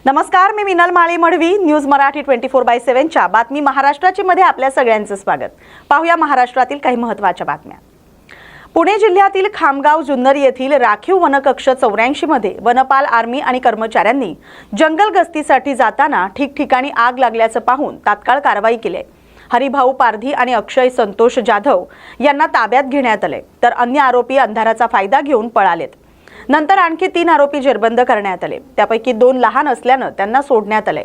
नमस्कार, मी मिनल माळी मडवी. न्यूज मराठी 24/7 च्या बातमी महाराष्ट्राची मध्ये आपल्या सगळ्यांचं स्वागत. पाहूया महाराष्ट्रातील काही महत्त्वाच्या बातम्या. पुणे जिल्ह्यातील खामगाव जुन्नर येथील राखीव वनकक्ष 84 मध्ये वनपाल आर्मी आणि कर्मचाऱ्यांनी जंगल गस्तीसाठी जाताना ठिकठिकाणी आग लागल्याचं पाहून तात्काळ कारवाई केली. हरिभाऊ पारधी आणि अक्षय संतोष जाधव यांना ताब्यात घेण्यात आले, तर अन्य आरोपी अंधाराचा फायदा घेऊन पळालेत. नंतर आणखी 3 आरोपी जेरबंद करण्यात आले. त्यापैकी 2 लहान असल्याने त्यांना सोडण्यात आले.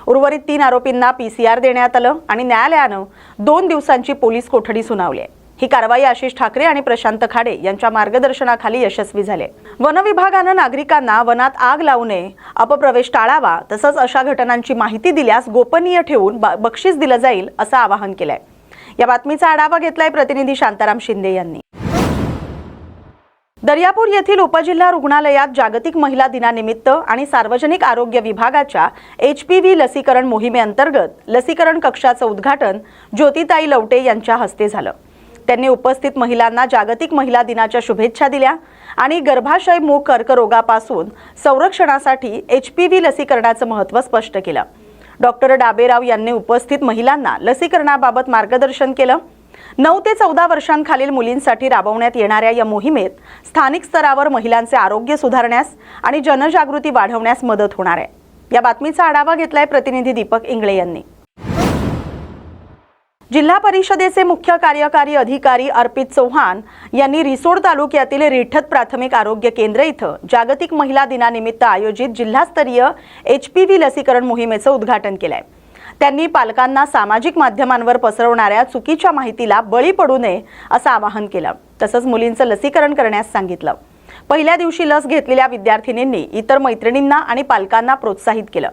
उर्वरित 3 आरोपींना पीसीआर देण्यात आलं आणि न्यायालयाने 2 दिवसांची पोलीस कोठडी सुनावली. ही कारवाई आशिष ठाकरे आणि प्रशांत खाडे यांच्या मार्गदर्शनाखाली यशस्वी झाले. वन विभागाने नागरिकांना वनात आग लावू नये, अपप्रवेश टाळावा, तसंच अशा घटनांची माहिती दिल्यास गोपनीय ठेवून बक्षीस दिलं जाईल असं आवाहन केलंय. या बातमीचा आढावा घेतलाय प्रतिनिधी शांताराम शिंदे यांनी. दर्यापूर येथील उपजिल्हा रुग्णालयात जागतिक महिला दिनानिमित्त आणि सार्वजनिक आरोग्य विभागाच्या HPV लसीकरण मोहिमेअंतर्गत लसीकरण कक्षाचं उद्घाटन ज्योतिताई लवटे यांच्या हस्ते झालं. त्यांनी उपस्थित महिलांना जागतिक महिला दिनाच्या शुभेच्छा दिल्या आणि गर्भाशय मुख कर्करोगापासून संरक्षणासाठी HPV लसीकरणाचं महत्त्व स्पष्ट केलं. डॉक्टर डाबेराव यांनी उपस्थित महिलांना लसीकरणाबाबत मार्गदर्शन केलं. 9 ते 14 वर्षांखालील मुलींसाठी राबवण्यात येणाऱ्या या मोहिमेत स्थानिक स्तरावर महिलांचे आरोग्य सुधारण्यास आणि जनजागृती वाढवण्यास मदत होणार आहे. या बातमीचा आढावा घेतलाय प्रतिनिधी दीपक इंगळे यांनी. जिल्हा परिषदेचे मुख्य कार्यकारी अधिकारी अर्पित चौहान यांनी रिसोड तालुक्यातील रिठत प्राथमिक आरोग्य केंद्र इथं जागतिक महिला दिनानिमित्त आयोजित जिल्हास्तरीय HPV लसीकरण मोहिमेचं उद्घाटन केलंय. त्यांनी पालकांना सामाजिक माध्यमांवर पसरवणाऱ्या चुकीच्या माहितीला बळी पडू नये असं आवाहन केलं. तसंच मुलींचं लसीकरण करण्यास सांगितलं. पहिल्या दिवशी लस घेतलेल्या विद्यार्थिनींनी इतर मैत्रिणींना आणि पालकांना प्रोत्साहित केलं.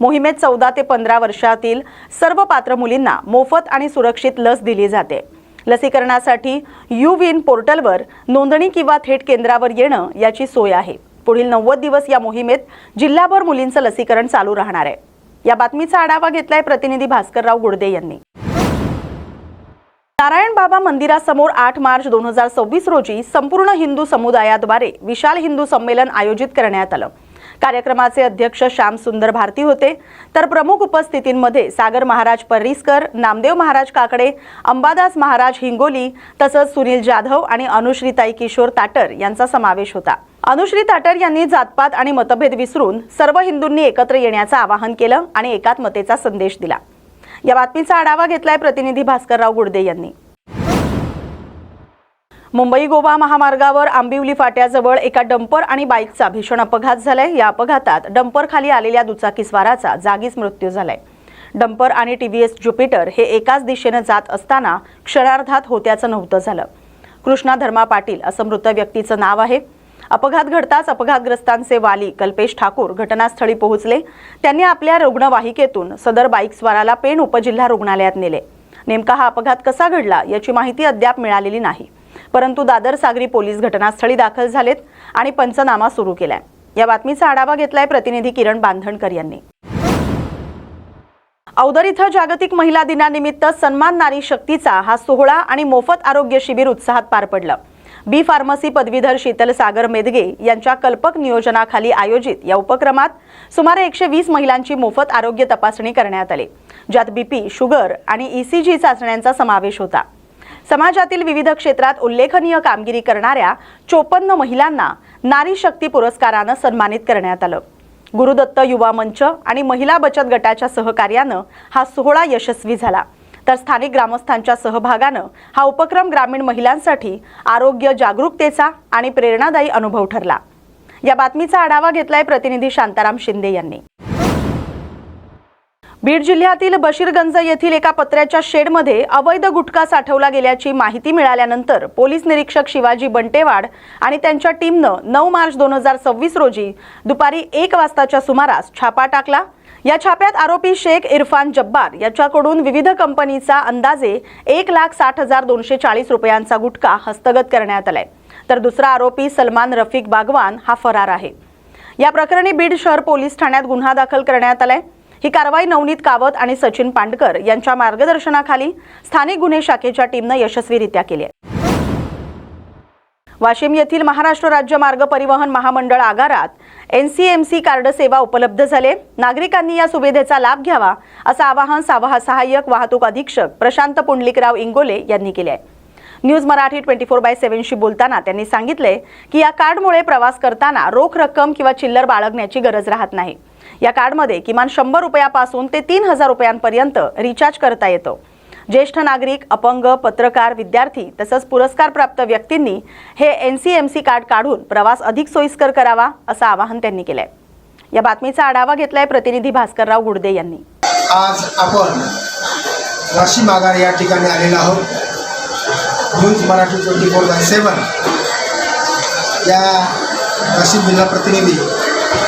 मोहिमेत 14 ते 15 वर्षातील सर्व पात्र मुलींना मोफत आणि सुरक्षित लस दिली जाते. लसीकरणासाठी UWIN पोर्टलवर नोंदणी किंवा थेट केंद्रावर येणं याची सोय आहे. पुढील 90 दिवस या मोहिमेत जिल्हाभर मुलींचं लसीकरण चालू राहणार आहे. या बातमीचा आढावा घेतलाय प्रतिनिधी भास्करराव गुडदे यांनी. नारायण बाबा मंदिरासमोर 8 मार्च 2026 रोजी संपूर्ण हिंदू समुदायाद्वारे विशाल हिंदू संमेलन आयोजित करण्यात आलं. कार्यक्रमाचे अध्यक्ष श्याम सुंदर भारती होते, तर प्रमुख उपस्थितींमध्ये सागर महाराज पर्रिसकर, नामदेव महाराज काकडे, अंबादास महाराज हिंगोली, तसंच सुनील जाधव आणि अनुश्रीताई किशोर ताटर यांचा समावेश होता. अनुश्री ताटर यांनी जातपात आणि मतभेद विसरून सर्व हिंदूंनी एकत्र येण्याचं आवाहन केलं आणि एकात्मतेचा संदेश दिला. या बातमीचा आढावा घेतलाय प्रतिनिधी भास्करराव गुडदे यांनी. मुंबई गोवा महामार्गावर आंबिवली फाट्याजवळ एका डंपर आणि बाईकचा भीषण अपघात झालाय. या अपघातात डंपर खाली आलेल्या दुचाकीस्वाराचा जागीच मृत्यू झालाय. डंपर आणि TVS ज्युपिटर हे एकाच दिशेने जात असताना क्षणार्धात होत्याचं नव्हतं झालं. कृष्णा धर्मा पाटील असं मृत व्यक्तीचं नाव आहे. अपघात घडताच अपघातग्रस्तांचे वाली कल्पेश ठाकूर घटनास्थळी पोहोचले. त्यांनी आपल्या रुग्णवाहिकेतून सदर बाईकस्वाराला पेण उपजिल्हा रुग्णालयात नेले. नेमका हा अपघात कसा घडला याची माहिती अद्याप मिळालेली नाही, परंतु दादर सागरी पोलीस घटनास्थळी दाखल झालेत आणि पंचनामा सुरू केलाय. या बातमीचा आढावा घेतलाय प्रतिनिधी किरण बांधणकर यांनी. औदर इथं जागतिक महिला दिनानिमित्त सन्मान नारी शक्तीचा हा सोहळा आणि मोफत आरोग्य शिबिर उत्साहात पार पडलं. बी फार्मसी पदवीधर शीतल सागर मेदगे यांच्या कल्पक नियोजनाखाली आयोजित या उपक्रमात सुमारे 120 महिलांची मोफत आरोग्य तपासणी करण्यात आली, ज्यात BP, शुगर आणि ECG चाचण्यांचा समावेश होता. समाजातील विविध क्षेत्रात उल्लेखनीय कामगिरी करणाऱ्या 54 महिलांना नारी शक्ती पुरस्कारानं सन्मानित करण्यात आलं. गुरुदत्त युवा मंच आणि महिला बचत गटाच्या सहकार्यानं हा सोहळा यशस्वी झाला, तर स्थानिक ग्रामस्थांच्या सहभागानं हा उपक्रम ग्रामीण महिलांसाठी आरोग्य जागरूकतेचा आणि प्रेरणादायी अनुभव ठरला. या बातमीचा आढावा घेतलाय प्रतिनिधी शांताराम शिंदे यांनी. बीड जिल्ह्यातील बशीरगंज येथील एका पत्र्याच्या शेडमध्ये अवैध गुटखा साठवला गेल्याची माहिती मिळाल्यानंतर पोलीस निरीक्षक शिवाजी बंटेवाड आणि त्यांच्या टीमनं 9 मार्च 2026 रोजी दुपारी 1 वाजताच्या सुमारास छापा टाकला. या छाप्यात आरोपी शेख इरफान जब्बार याच्याकडून विविध कंपनीचा अंदाजे 1,60,240 रुपयांचा गुटखा हस्तगत करण्यात आलाय, तर दुसरा आरोपी सलमान रफिक बागवान हा फरार आहे. या प्रकरणी बीड शहर पोलीस ठाण्यात गुन्हा दाखल करण्यात आलाय. ही कारवाई नवनीत कावत आणि सचिन पांडकर यांच्या मार्गदर्शनाखाली स्थानिक गुन्हे शाखेच्या टीमने यशस्वीरित्या केली आहे. वाशिम येथील महाराष्ट्र राज्य मार्ग परिवहन महामंडळ आगारात NCMC कार्ड सेवा उपलब्ध झाले। नागरिकांनी या सुविधेचा लाभ घ्यावा असं आवाहन सहाय्यक वाहतूक अधीक्षक प्रशांत पुंडलिकराव इंगोले यांनी केले आहे। न्यूज मराठी 24/7 शी बोलताना त्यांनी सांगितले की या कार्डमुळे प्रवास करताना रोख रक्कम किंवा चिल्लर बाळगण्याची गरज राहत नाही। या कार्डमध्ये किमान 100 रुपयापासून ते 3000 रुपयांपर्यंत रिचार्ज करता येतो। ज्येष्ठ नागरिक, अपंग, पत्रकार, विद्यार्थी तसंच पुरस्कार प्राप्त व्यक्तींनी हे NCMC कार्ड काढून प्रवास अधिक सोयीस्कर करावा असं आवाहन त्यांनी केलंय। या बातमीचा आढावा घेतलाय प्रतिनिधी भास्करराव गुडदे यांनी। आज आपण वाशिम आगार या ठिकाणी आलेलो आहोत। न्यूज मराठी 24/7 या वाशिम जिल्हा प्रतिनिधी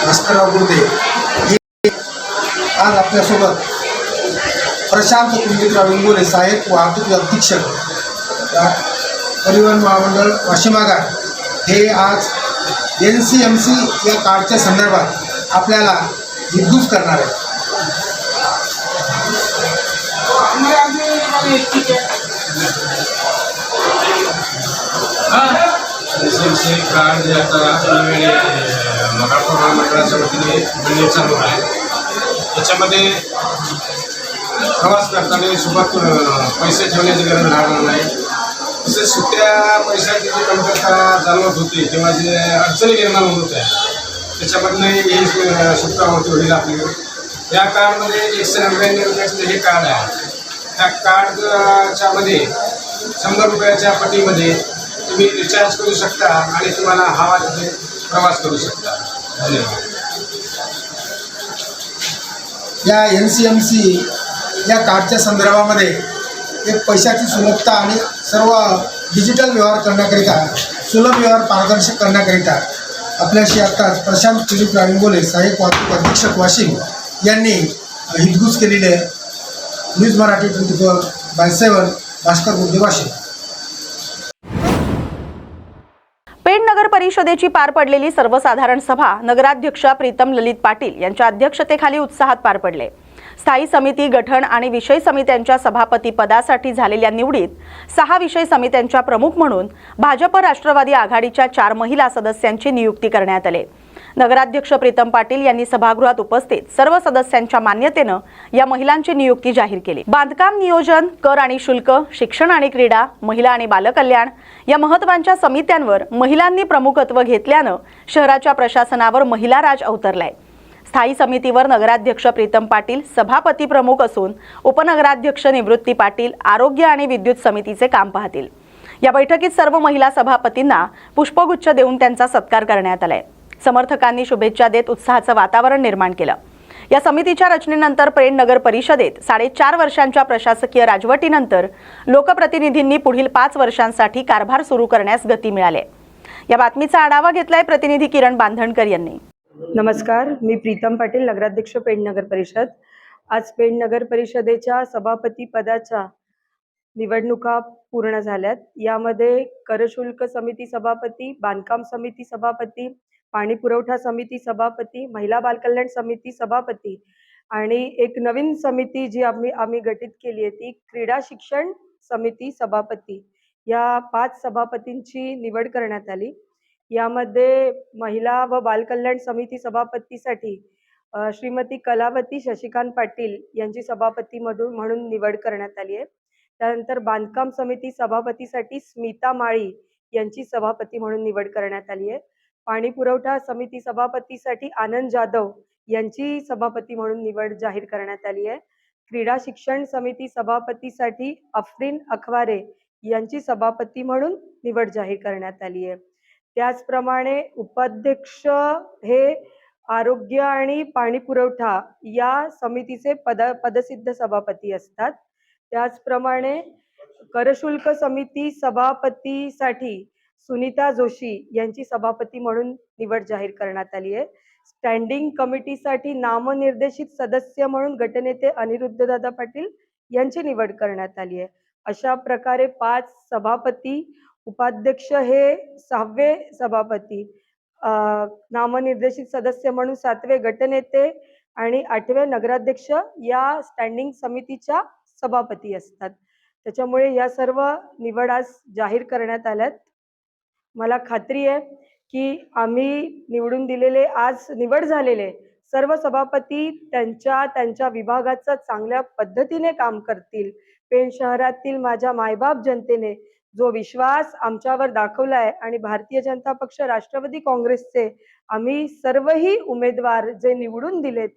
भास्करराव गुडदे हे आज आपल्यासोबत प्रशांत पुंडलिकराव इंगोले सहाय्यक वाहतूक अधीक्षक परिवहन महामंडळ वाशिम आगार हे आज NCMC या कार्डच्या संदर्भात आपल्याला हितगुज करणार आहे। NCMC कार्ड जे आता महाराष्ट्र महामंडळाच्या वतीने बनणे चालू आहे, त्याच्यामध्ये प्रवास करताना सोबत पैसे ठेवण्याची गरज राहणार नाही। तसेच सुट्ट्या पैशाची जी कमतरता जाणवत होती किंवा जे अडचणी निर्माण होत होत्या त्याच्यामधनं ही सुटका होईल आपली। या कार्डमध्ये 199 रुपयाचं हे कार्ड आहे। त्या कार्डच्या मध्ये 100 रुपयाच्या पटीमध्ये तुम्ही रिचार्ज करू शकता आणि तुम्हाला हवा तिथे प्रवास करू शकता। धन्यवाद। या NCMC या कार्डच्या संदर्भामध्ये एक पैशाची सुलभता आणि सर्व डिजिटल व्यवहार करण्याकरिता सुलभ व्यवहार पारदर्शक करण्याकरिता आपल्याशी आत्ताच प्रशांत पुंडलिकराव इंगोले सहाय्यक वाहतूक अधीक्षक वाशिम यांनी हितगुज केलेले आहे। न्यूज मराठी 24/7 भास्कर गुडदे वाशिम। पेण नगर परिषदेची पार पडलेली सर्वसाधारण सभा नगराध्यक्षा प्रीतम ललित पाटील यांच्या अध्यक्षतेखाली उत्साहात पार पडले। स्थायी समिती गठन आणि विषय समित्यांच्या सभापती पदासाठी झालेल्या निवडीत 6 विषय समित्यांच्या प्रमुख म्हणून भाजप राष्ट्रवादी आघाडीच्या 4 महिला सदस्यांची नियुक्ती करण्यात आली। नगराध्यक्ष प्रीतम पाटील यांनी सभागृहात उपस्थित सर्व सदस्यांच्या मान्यतेनं या महिलांची नियुक्ती जाहीर केली। बांधकाम नियोजन, कर आणि शुल्क, शिक्षण आणि क्रीडा, महिला आणि बालकल्याण या महत्त्वाच्या समित्यांवर महिलांनी प्रमुखत्व घेतल्यानं शहराच्या प्रशासनावर महिला राज अवतरलाय। स्थायी समितीवर नगराध्यक्ष प्रीतम पाटील सभापती प्रमुख असून उपनगराध्यक्ष निवृत्ती पाटील आरोग्य आणि विद्युत समितीचे काम पाहतील। या बैठकीत सर्व महिला सभापतींना पुष्पगुच्छ देऊन त्यांचा सत्कार करण्यात आलाय। समर्थकांनी शुभेच्छा देत उत्साहाचं वातावरण निर्माण केलं। या समितीच्या रचनेनंतर पेण नगर परिषदेत 4.5 वर्षांच्या प्रशासकीय राजवटीनंतर लोकप्रतिनिधींनी पुढील 5 वर्षांसाठी कारभार सुरू करण्यास गती मिळाली। या बातमीचा आढावा घेतलाय प्रतिनिधी किरण बांधणकर यांनी। नमस्कार, मी प्रीतम पाटील, नगराध्यक्ष पेण नगर परिषद। आज पेण नगर परिषदेच्या सभापती पदाच्या निवडणुका पूर्ण झाल्यात। यामध्ये करशुल्क समिती सभापती, बांधकाम समिती सभापती, पाणी पुरवठा समिती सभापती, महिला बालकल्याण समिती सभापती आणि एक नवीन समिती जी आम्ही गठीत केली आहे ती क्रीडा शिक्षण समिती सभापती, या 5 सभापतींची निवड करण्यात आली। यामध्ये महिला व बालकल्याण समिती सभापतीसाठी श्रीमती कलावती शशिकांत पाटील यांची सभापती म्हणून निवड करण्यात आली आहे। त्यानंतर बांधकाम समिती सभापतीसाठी स्मिता माळी यांची सभापती म्हणून निवड करण्यात आली आहे। पाणी पुरवठा समिती सभापतीसाठी आनंद जाधव यांची सभापती म्हणून निवड जाहीर करण्यात आली आहे। क्रीडा शिक्षण समिती सभापतीसाठी अफरीन अखवारे यांची सभापती म्हणून निवड जाहीर करण्यात आली आहे। त्याचप्रमाणे उपाध्यक्ष हे आरोग्य आणि पाणी पुरवठा या समितीचे पदसिद्ध सभापती असतात। त्याचप्रमाणे करशुल्क समिती सभापतीसाठी सुनीता जोशी यांची सभापती म्हणून निवड जाहीर करण्यात आली आहे। स्टँडिंग कमिटीसाठी नामनिर्देशित सदस्य म्हणून गटनेते अनिरुद्धदादा पाटील यांची निवड करण्यात आली आहे। अशा प्रकारे 5 सभापती, उपाध्यक्ष हे 6वे सभापती, नामनिर्देशित सदस्य म्हणून 7वे गटनेते आणि 8वे नगराध्यक्ष या स्टँडिंग समितीच्या सभापती असतात। त्याच्यामुळे या सर्व निवड आज जाहीर करण्यात आल्यात। मला खात्री आहे की आम्ही निवडून दिलेले, आज निवड झालेले सर्व सभापती त्यांच्या विभागाचं चांगल्या पद्धतीने काम करतील. पेण शहरातील माझ्या मायबाप जनतेने जो विश्वास आमच्यावर दाखवला आहे आणि भारतीय जनता पक्ष, राष्ट्रवादी काँग्रेसचे आम्ही सर्वही उमेदवार जे निवडून दिलेत,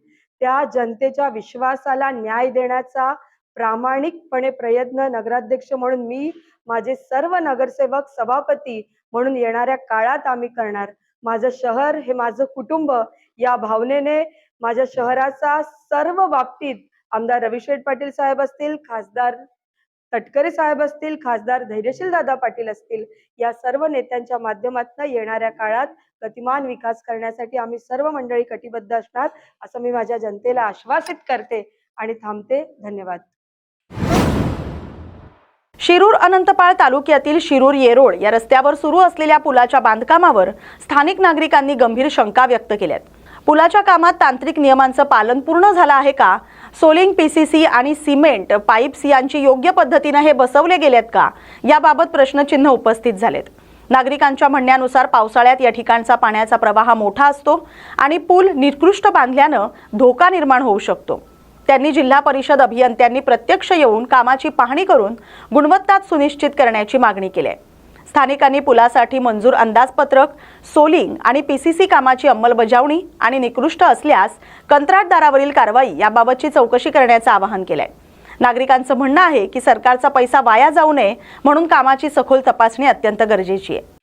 त्या जनतेच्या विश्वासाला न्याय देण्याचा प्रामाणिकपणे प्रयत्न नगराध्यक्ष म्हणून मी, माझे सर्व नगरसेवक, सभापती म्हणून येणाऱ्या काळात आम्ही करणार. माझं शहर हे माझं कुटुंब या भावनेने माझ्या शहराचा सर्व बाबतीत आमदार रविशेठ पाटील साहेब असतील, खासदार तटकरे साहेब असतील, खासदार धैर्यशील दादा पाटील असतील, या सर्व नेत्यांच्या माध्यमातून येणाऱ्या काळात गतिमान विकास करण्यासाठी आम्ही सर्व मंडळी कटिबद्ध असणार असं मी माझ्या जनतेला आश्वासित करते आणि थांबते. धन्यवाद. शिरूर अनंतपाळ तालुक्यातील शिरूर येरोड या रस्त्यावर सुरू असलेल्या पुलाच्या बांधकामावर स्थानिक नागरिकांनी गंभीर शंका व्यक्त केल्यात. पुलाच्या कामात तांत्रिक नियमांचं पालन पूर्ण झालं आहे का? सोलिंग, पीसीसी आणि सिमेंट पाईप्स यांची योग्य पद्धतीने हे बसवले गेलेत का? याबाबत प्रश्नचिन्ह उपस्थित झालेत. नागरिकांच्या म्हणण्यानुसार पावसाळ्यात या ठिकाणचा पाण्याचा प्रवाह मोठा असतो आणि पूल निकृष्ट बांधल्यानं धोका निर्माण होऊ शकतो. त्यांनी जिल्हा परिषद अभियंत्यांनी प्रत्यक्ष येऊन कामाची पाहणी करून गुणवत्ता सुनिश्चित करण्याची मागणी केली आहे. स्थानिकांनी पुलासाठी मंजूर अंदाजपत्रक, सोलिंग आणि पीसीसी कामाची अंमलबजावणी आणि निकृष्ट असल्यास कंत्राटदारावरील कारवाई याबाबतची चौकशी करण्याचं आवाहन केलंय. नागरिकांचं म्हणणं आहे की सरकारचा पैसा वाया जाऊ नये म्हणून कामाची सखोल तपासणी अत्यंत गरजेची आहे.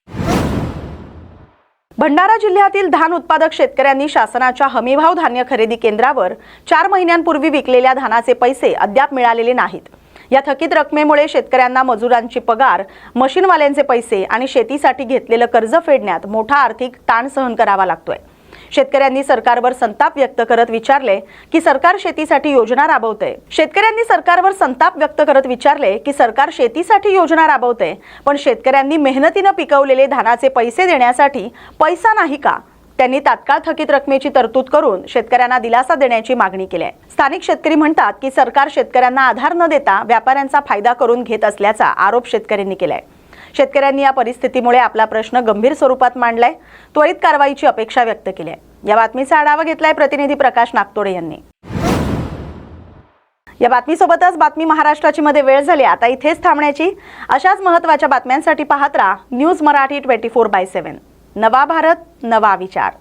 भंडारा जिल्ह्यातील धान उत्पादक शेतकऱ्यांनी शासनाच्या हमीभाव धान्य खरेदी केंद्रावर 4 महिन्यांपूर्वी विकलेल्या धानाचे पैसे अद्याप मिळालेले नाहीत. या थकीत रकमेमुळे शेतकऱ्यांना मजुरांची पगार, मशीनवाल्यांचे पैसे आणि शेतीसाठी घेतलेलं कर्ज फेडण्यात मोठा आर्थिक ताण सहन करावा लागतोय. शेतकऱ्यांनी सरकारवर संताप व्यक्त करत विचारले की सरकार शेतीसाठी योजना राबवते. सरकार शेतीसाठी योजना राबवते, पण शेतकऱ्यांनी मेहनतीने पिकवलेले धानाचे पैसे देण्यासाठी पैसा नाही का? त्यांनी तात्काळ थकीत रकमेची तरतूद करून शेतकऱ्यांना दिलासा देण्याची मागणी केली आहे. स्थानिक शेतकरी म्हणतात की सरकार शेतकऱ्यांना आधार न देता व्यापाऱ्यांचा फायदा करून घेत असल्याचा आरोप शेतकऱ्यांनी केलाय. शेतकऱ्यांनी या परिस्थितीमुळे आपला प्रश्न गंभीर स्वरूपात मांडलाय. त्वरित कारवाईची अपेक्षा व्यक्त केली आहे. या बातमीचा आढावा घेतलाय प्रतिनिधी प्रकाश नागतोडे यांनी. या बातमीसोबतच बातमी महाराष्ट्राची मध्ये वेळ झाली आता इथेच थांबण्याची. अशाच महत्त्वाच्या बातम्यांसाठी पाहत राहा न्यूज मराठी 24/7. नवा भारत, नवा विचार.